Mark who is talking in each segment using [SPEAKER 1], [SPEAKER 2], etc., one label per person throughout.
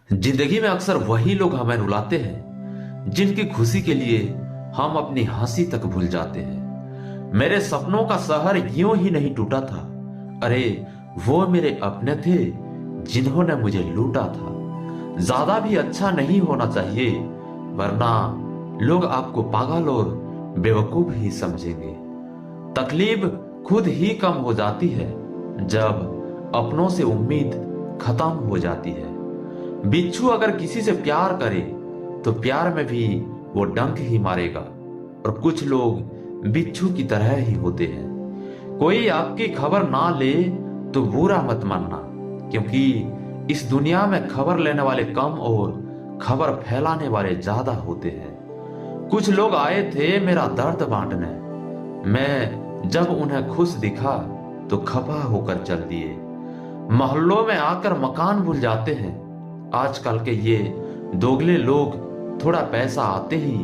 [SPEAKER 1] जिंदगी में अक्सर वही लोग हमें रुलाते हैं जिनकी खुशी के लिए हम अपनी हंसी तक भूल जाते हैं। मेरे सपनों का शहर यूं ही नहीं टूटा था। अरे वो मेरे अपने थे जिन्होंने मुझे लूटा था। ज्यादा भी अच्छा नहीं होना चाहिए, वरना लोग आपको पागल और बेवकूफ ही समझेंगे। तकलीफ खुद ही कम हो जाती है जब अपनों से उम्मीद खत्म हो जाती है। बिच्छू अगर किसी से प्यार करे तो प्यार में भी वो डंक ही मारेगा। और कुछ लोग बिच्छू की तरह ही होते हैं। कोई आपकी खबर ना ले तो बुरा मत मानना, क्योंकि इस दुनिया में खबर लेने वाले कम और खबर फैलाने वाले ज्यादा होते हैं। कुछ लोग आए थे मेरा दर्द बांटने, मैं जब उन्हें खुश दिखा तो खफा होकर चल दिए। मोहल्लों में आकर मकान भूल जाते हैं। आजकल के ये दोगले लोग थोड़ा पैसा आते ही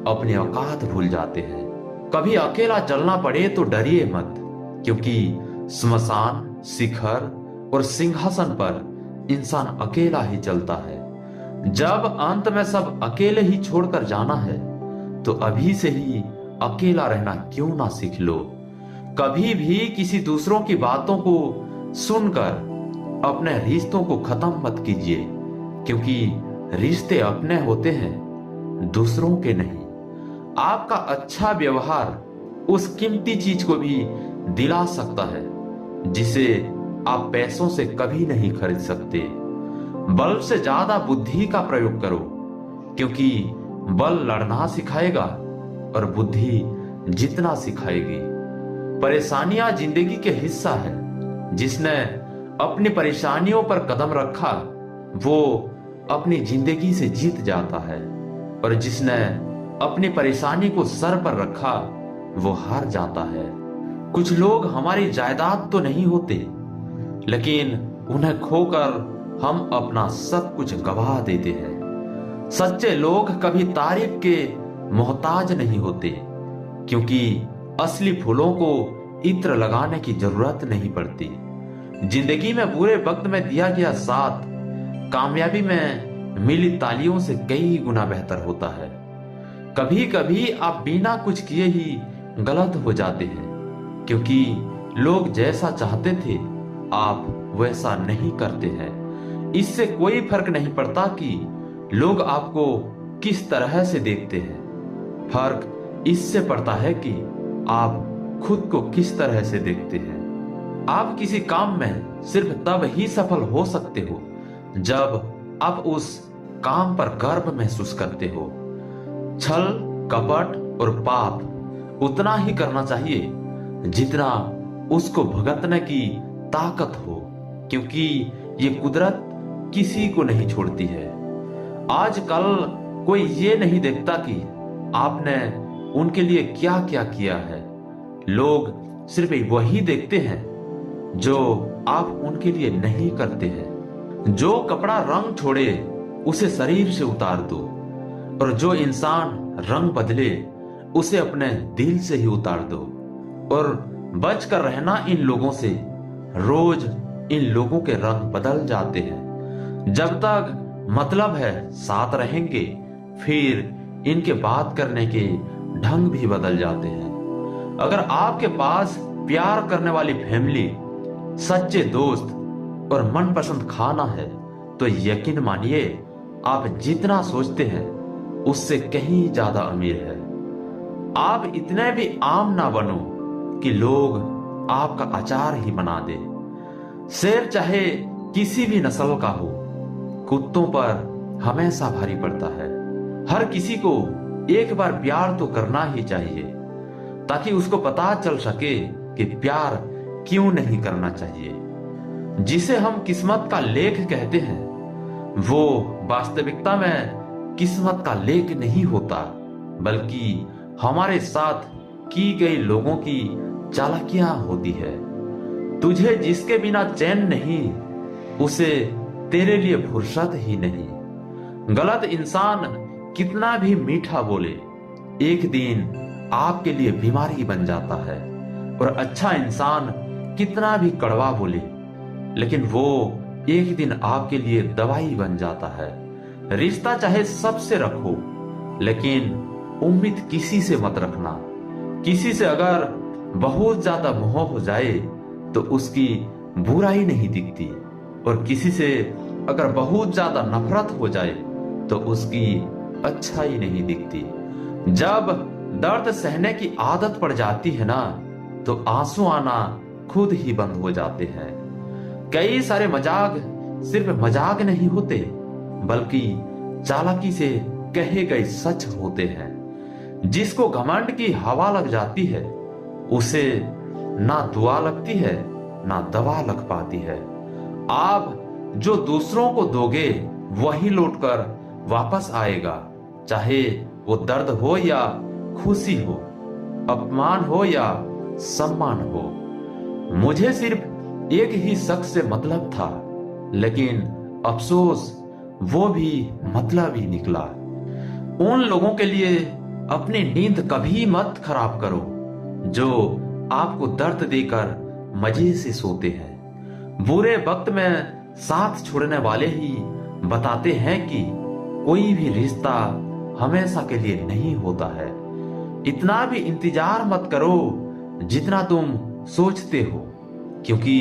[SPEAKER 1] अपनी औकात भूल जाते हैं। कभी अकेला चलना पड़े तो डरिए मत, क्योंकि स्मशान, शिखर और सिंहासन पर इंसान अकेला ही चलता है। जब अंत में सब अकेले ही छोड़कर जाना है तो अभी से ही अकेला रहना क्यों ना सीख लो। कभी भी किसी दूसरों की बातों को सुनकर अपने रिश्तों को खत्म मत कीजिए, क्योंकि रिश्ते अपने होते हैं, दूसरों के नहीं। आपका अच्छा व्यवहार उस कीमती चीज को भी दिला सकता है जिसे आप पैसों से कभी नहीं खरीद सकते। बल से ज्यादा बुद्धि का प्रयोग करो, क्योंकि बल लड़ना सिखाएगा और बुद्धि जितना सिखाएगी। परेशानियां जिंदगी के हिस्सा है। जिसने अपनी परेशानियों पर कदम रखा वो अपनी जिंदगी से जीत जाता है, और जिसने अपनी परेशानी को सर पर रखा वो हार जाता है। कुछ लोग हमारी जायदाद तो नहीं होते, लेकिन उन्हें खोकर हम अपना सब कुछ गवा देते हैं। सच्चे लोग कभी तारीफ के मोहताज नहीं होते, क्योंकि असली फूलों को इत्र लगाने की जरूरत नहीं पड़ती। जिंदगी में बुरे वक्त में दिया गया साथ कामयाबी में मिली तालियों से कई गुना बेहतर होता है। कभी कभी आप बिना कुछ किए ही गलत हो जाते हैं, क्योंकि लोग जैसा चाहते थे आप वैसा नहीं करते हैं। इससे कोई फर्क नहीं पड़ता कि लोग आपको किस तरह से देखते हैं, फर्क इससे पड़ता है कि आप खुद को किस तरह से देखते हैं। आप किसी काम में सिर्फ तब ही सफल हो सकते हो जब आप उस काम पर गर्व महसूस करते हो। छल, कपट और पाप उतना ही करना चाहिए जितना उसको भुगतने की ताकत हो, क्योंकि ये कुदरत किसी को नहीं छोड़ती है। आजकल कोई ये नहीं देखता कि आपने उनके लिए क्या क्या किया है। लोग सिर्फ वही देखते हैं जो आप उनके लिए नहीं करते हैं। जो कपड़ा रंग छोड़े उसे शरीर से उतार दो, और जो इंसान रंग बदले उसे अपने दिल से ही उतार दो। और बच कर रहना इन लोगों से। रोज इन लोगों के रंग बदल जाते हैं। जब तक मतलब है साथ रहेंगे, फिर इनके बात करने के ढंग भी बदल जाते हैं। अगर आपके पास प्यार करने वाली फैमिली, सच्चे दोस्त और मनपसंद खाना है तो यकीन मानिए आप जितना सोचते हैं उससे कहीं ज्यादा अमीर है। आप इतने भी आम ना बनो कि लोग आपका अचार ही बना दे। शेर चाहे किसी भी नस्ल का हो, कुत्तों पर हमेशा भारी पड़ता है। हर किसी को एक बार प्यार तो करना ही चाहिए, ताकि उसको पता चल सके कि प्यार क्यों नहीं करना चाहिए। जिसे हम किस्मत का लेख कहते हैं वो वास्तविकता में किस्मत का लेख नहीं होता, बल्कि हमारे साथ की गई लोगों की चालाकियां होती है। तुझे जिसके बिना चैन नहीं, उसे तेरे लिए फुर्सत ही नहीं। गलत इंसान कितना भी मीठा बोले, एक दिन आपके लिए बीमारी बन जाता है। और अच्छा इंसान कितना भी कड़वा बोले, लेकिन वो एक दिन आपके लिए दवाई बन जाता है। रिश्ता चाहे सबसे रखो, लेकिन उम्मीद किसी से मत रखना। किसी से अगर बहुत ज्यादा मोह हो जाए तो उसकी बुराई नहीं दिखती, और किसी से अगर बहुत ज्यादा नफरत हो जाए तो उसकी अच्छाई नहीं दिखती। जब दर्द सहने की आदत पड़ जाती है ना, तो आंसू आना खुद ही बंद हो जाते हैं। कई सारे मजाक सिर्फ मजाक नहीं होते, बल्कि चालाकी से कहे गए सच होते हैं। जिसको घमंड की हवा लग जाती है, उसे ना दुआ लगती है ना दवा लग पाती है। आप जो दूसरों को दोगे वही लौटकर वापस आएगा, चाहे वो दर्द हो या खुशी हो, अपमान हो या सम्मान हो। मुझे सिर्फ एक ही शख्स से मतलब था, लेकिन अफसोस वो भी मतलब ही निकला। उन लोगों के लिए अपनी नींद कभी मत खराब करो जो आपको दर्द देकर मजे से सोते हैं। बुरे वक्त में साथ छोड़ने वाले ही बताते हैं कि कोई भी रिश्ता हमेशा के लिए नहीं होता है। इतना भी इंतजार मत करो जितना तुम सोचते हो, क्योंकि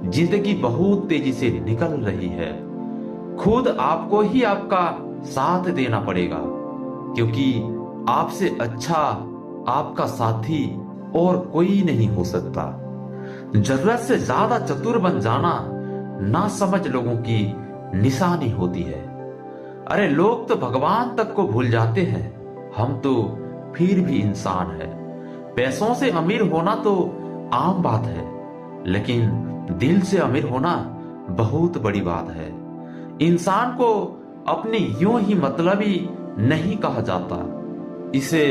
[SPEAKER 1] जिंदगी बहुत तेजी से निकल रही है। खुद आपको ही आपका साथ देना पड़ेगा, क्योंकि आपसे अच्छा आपका साथी और कोई नहीं हो सकता। जरूरत से ज्यादा चतुर बन जाना ना समझ लोगों की निशानी होती है। अरे लोग तो भगवान तक को भूल जाते हैं, हम तो फिर भी इंसान है। पैसों से अमीर होना तो आम बात है, लेकिन दिल से अमीर होना बहुत बड़ी बात है। इंसान को अपनी यूं ही मतलबी नहीं कहा जाता। इसे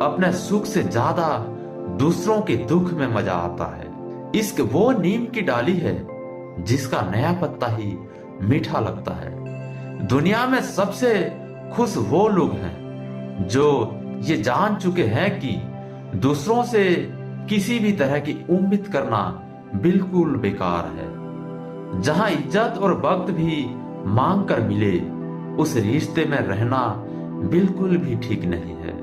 [SPEAKER 1] अपने सुख से ज्यादा दूसरों के दुख में मजा आता है। इश्क वो नीम की डाली है जिसका नया पत्ता ही मीठा लगता है। दुनिया में सबसे खुश वो लोग हैं जो ये जान चुके हैं कि दूसरों से किसी भी तरह की उम्मीद करना बिल्कुल बेकार है। जहां इज्जत और वक्त भी मांग कर मिले, उस रिश्ते में रहना बिल्कुल भी ठीक नहीं है।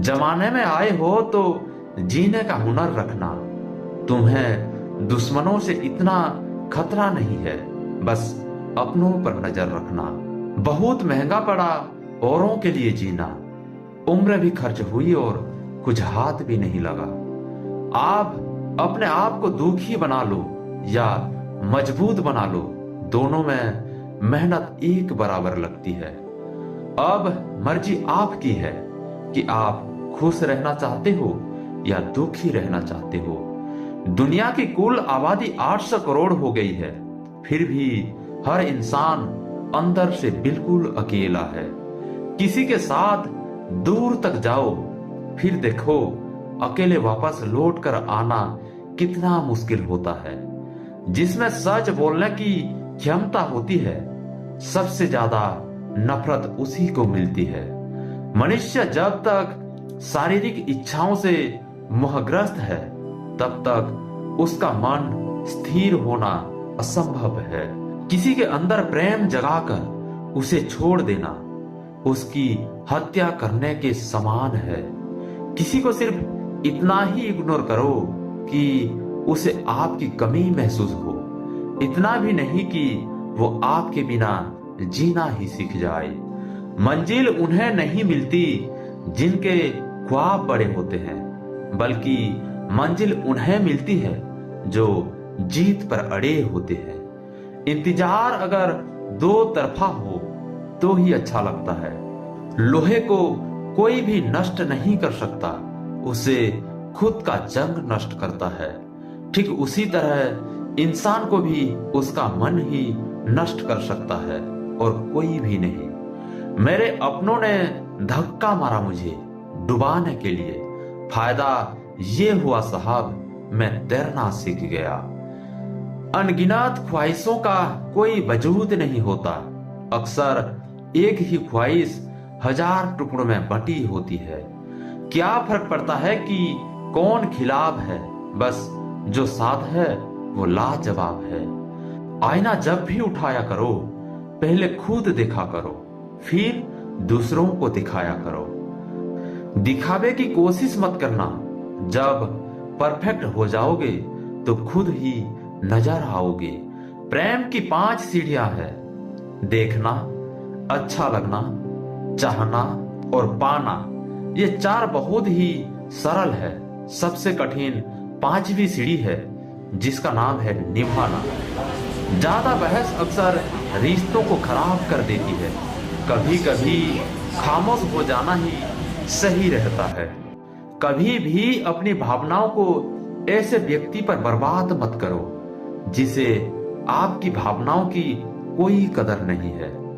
[SPEAKER 1] जमाने में आए हो तो जीने का हुनर रखना। तुम्हें दुश्मनों से इतना खतरा नहीं है, बस अपनों पर नजर रखना। बहुत महंगा पड़ा औरों के लिए जीना। उम्र भी खर्च हुई और कुछ हाथ भी नहीं लगा। आप अपने आप को दुखी बना लो या मजबूत बना लो, दोनों में मेहनत एक बराबर लगती है। अब मर्जी आपकी है कि आप खुश रहना चाहते हो या दुखी रहना चाहते हो। दुनिया की कुल आबादी 800 करोड़ हो गई है, फिर भी हर इंसान अंदर से बिल्कुल अकेला है। किसी के साथ दूर तक जाओ, फिर देखो अकेले वापस लौट कर आना कितना मुश्किल होता है। जिसमें सच बोलने की क्षमता होती है, सबसे ज्यादा नफरत उसी को मिलती है। मनुष्य जब तक शारीरिक इच्छाओं से मोहग्रस्त है, तब तक उसका मन स्थिर होना असंभव है। किसी के अंदर प्रेम जगाकर उसे छोड़ देना उसकी हत्या करने के समान है। किसी को सिर्फ इतना ही इग्नोर करो कि उसे आपकी कमी महसूस हो, इतना भी नहीं कि वो आपके बिना जीना ही सीख जाए। मंजिल उन्हें नहीं मिलती जिनके ख्वाब बड़े होते हैं, बल्कि मंजिल उन्हें मिलती है जो जीत पर अड़े होते हैं। इंतजार अगर दो तरफा हो तो ही अच्छा लगता है। लोहे को कोई भी नष्ट नहीं कर सकता, उसे खुद का जंग नष्ट करता है। ठीक उसी तरह इंसान को भी उसका मन ही नष्ट कर सकता है और कोई भी नहीं। मेरे अपनों ने धक्का मारा मुझे डुबाने के लिए। फायदा ये हुआ साहब, मैं तैरना सीख गया। अनगिनत ख्वाहिशों का कोई वजूद नहीं होता। अक्सर एक ही ख्वाहिश 1000 टुकड़ों में बटी होती है। क्या फर्क पड़ता है कि कौन खिलाफ है, बस जो साथ है वो लाजवाब है। आईना जब भी उठाया करो, पहले खुद देखा करो, फिर दूसरों को दिखाया करो। दिखावे की कोशिश मत करना। जब परफेक्ट हो जाओगे तो खुद ही नजर आओगे। प्रेम की 5 सीढ़ियां है: देखना, अच्छा लगना, चाहना और पाना। ये 4 बहुत ही सरल है। सबसे कठिन 5वीं सीढ़ी है, जिसका नाम है निभाना। ज्यादा बहस अक्सर रिश्तों को खराब कर देती है। कभी कभी खामोश हो जाना ही सही रहता है। कभी भी अपनी भावनाओं को ऐसे व्यक्ति पर बर्बाद मत करो जिसे आपकी भावनाओं की कोई कदर नहीं है।